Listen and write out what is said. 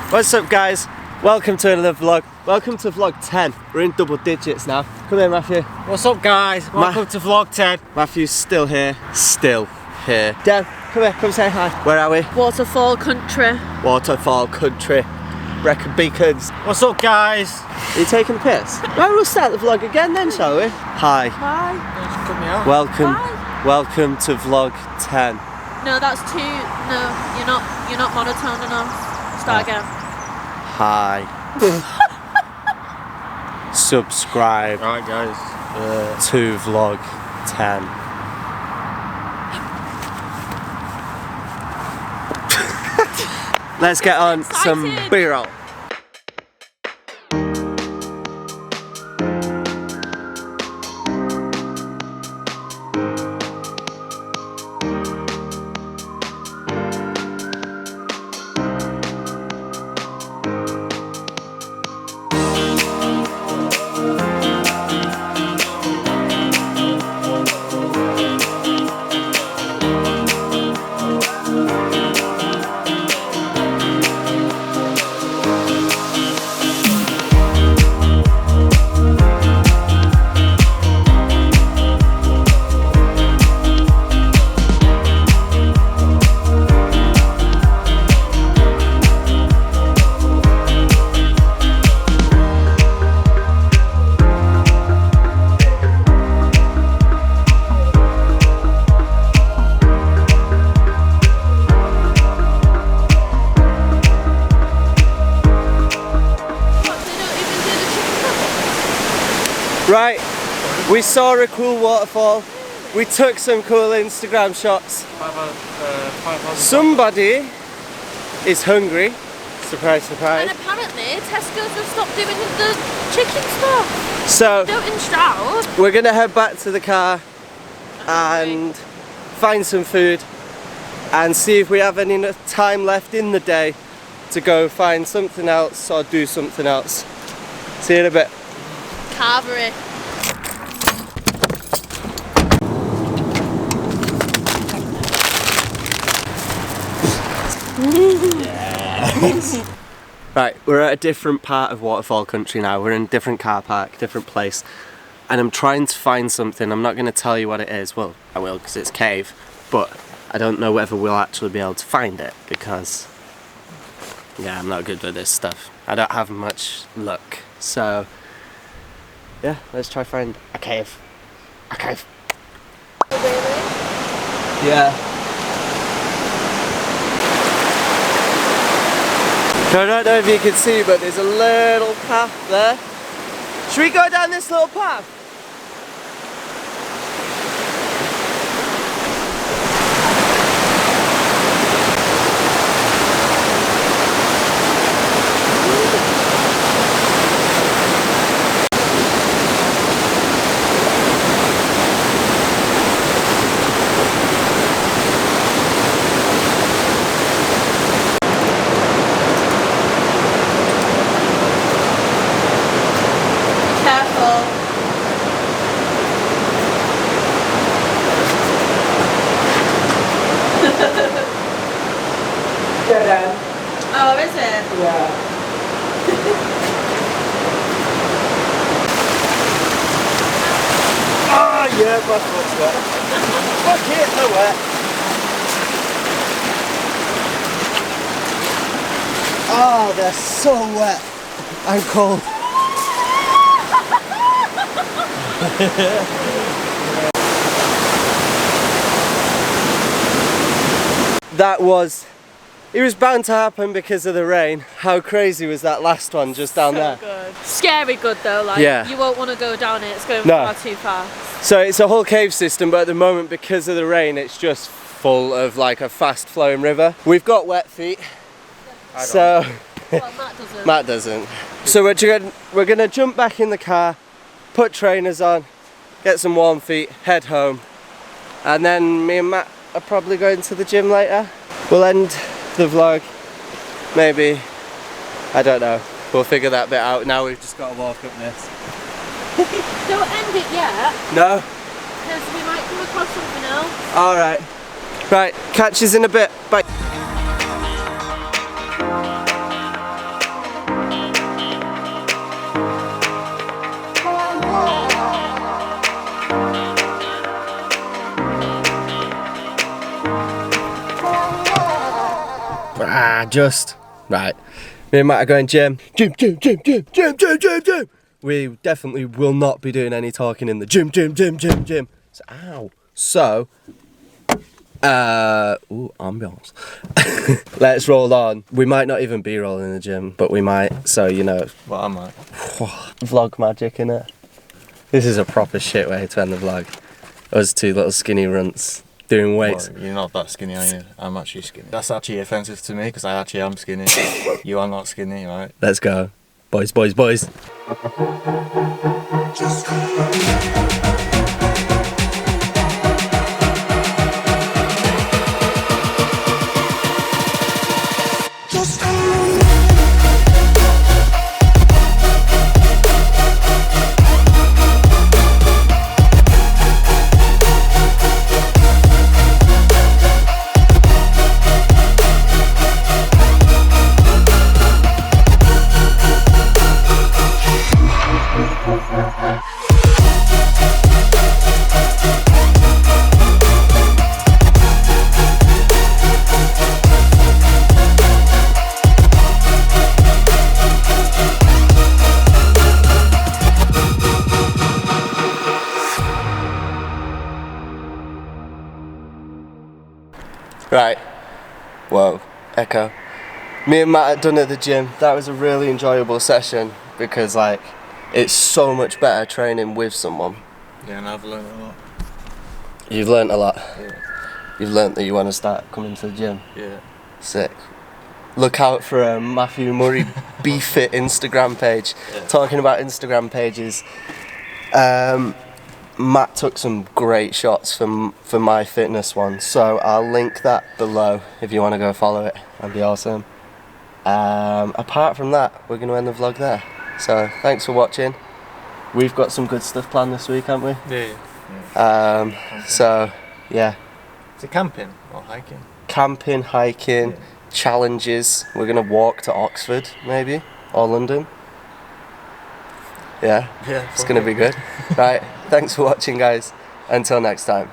What's up guys? Welcome to another vlog. Welcome to vlog 10. We're in double digits now. Come here Maffew. What's up guys? Welcome to vlog 10. Maffew's still here. Still here. Dem, come here, come say hi. Where are we? Waterfall Country. Waterfall Country. Brecon Beacons. What's up guys? Are you taking the piss? Right, we'll start the vlog again then, shall we? Hi. Hi. Cut me out. Welcome. Hi. Welcome to vlog 10. No, that's too. No, you're not monotone enough. Start again. Hi. Subscribe Alright guys. to vlog 10. Let's get on some B-roll. Right, we saw a cool waterfall. We took some cool Instagram shots. Somebody is hungry. Surprise, surprise. And apparently Tesco's have stopped doing the chicken stuff. So Don't install. we're gonna head back to the car and find some food and see if we have any time left in the day to go find something else or do something else. See you in a bit. Carvery. Right, we're at a different part of Waterfall Country now. We're in a different car park, different place. And I'm trying to find something. I'm not going to tell you what it is. Well, I will because it's cave. But I don't know whether we'll actually be able to find it because, yeah, I'm not good with this stuff. I don't have much luck. So, yeah, let's try find a cave. A cave. Really? Yeah. I don't know if you can see, but there's a little path there. Should we go down this little path? Oh, is it? Yeah. Oh yeah, my foot's wet. Fuck it, they're wet. Oh, they're so wet. I'm cold. It was bound to happen because of the rain. How crazy was that last one just down there? Good. Scary good though, like Yeah. you won't want to go down it, it's going No. far too fast. So it's a whole cave system, but at the moment because of the rain it's just full of like a fast flowing river. We've got wet feet. So Well, Matt doesn't. Matt doesn't. So we're gonna jump back in the car, put trainers on, get some warm feet, head home, and then me and Matt are probably going to the gym later. We'll end the vlog, maybe, I don't know. We'll figure that bit out. Now we've just got to walk up this. Don't end it yet, No? because we might come across something else. Alright. Right, catch us in a bit. Bye. just right. Me and Matt are going gym. Gym. We definitely will not be doing any talking in the gym. So, ow. So, ambiance. Let's roll on. We might not even be rolling in the gym, but we might. So you know. Well, I might. Vlog magic, innit? This is a proper shit way to end the vlog. Us two little skinny runts doing weights. Well, you're not that skinny, are you? I'm actually skinny. That's actually offensive to me because I actually am skinny. You are not skinny, right? Let's go. Boys. Right. Whoa. Echo. Me and Matt had done at the gym. That was a really enjoyable session because like it's so much better training with someone. Yeah, and I've learned a lot. You've learnt a lot. Yeah. You've learnt that you want to start coming to the gym. Yeah. Sick. Look out for a Maffew Murray BeFit Instagram page. Yeah. Talking about Instagram pages, Matt took some great shots for my fitness one, so I'll link that below if you want to go follow it. That'd be awesome. Apart from that, we're going to end the vlog there. So thanks for watching. We've got some good stuff planned this week, haven't we? Yeah. So yeah. Is it camping or hiking? Camping, hiking, Yeah. challenges. We're going to walk to Oxford, maybe, or London. Yeah, Yeah. it's going to be good. Right, thanks for watching, guys. Until next time.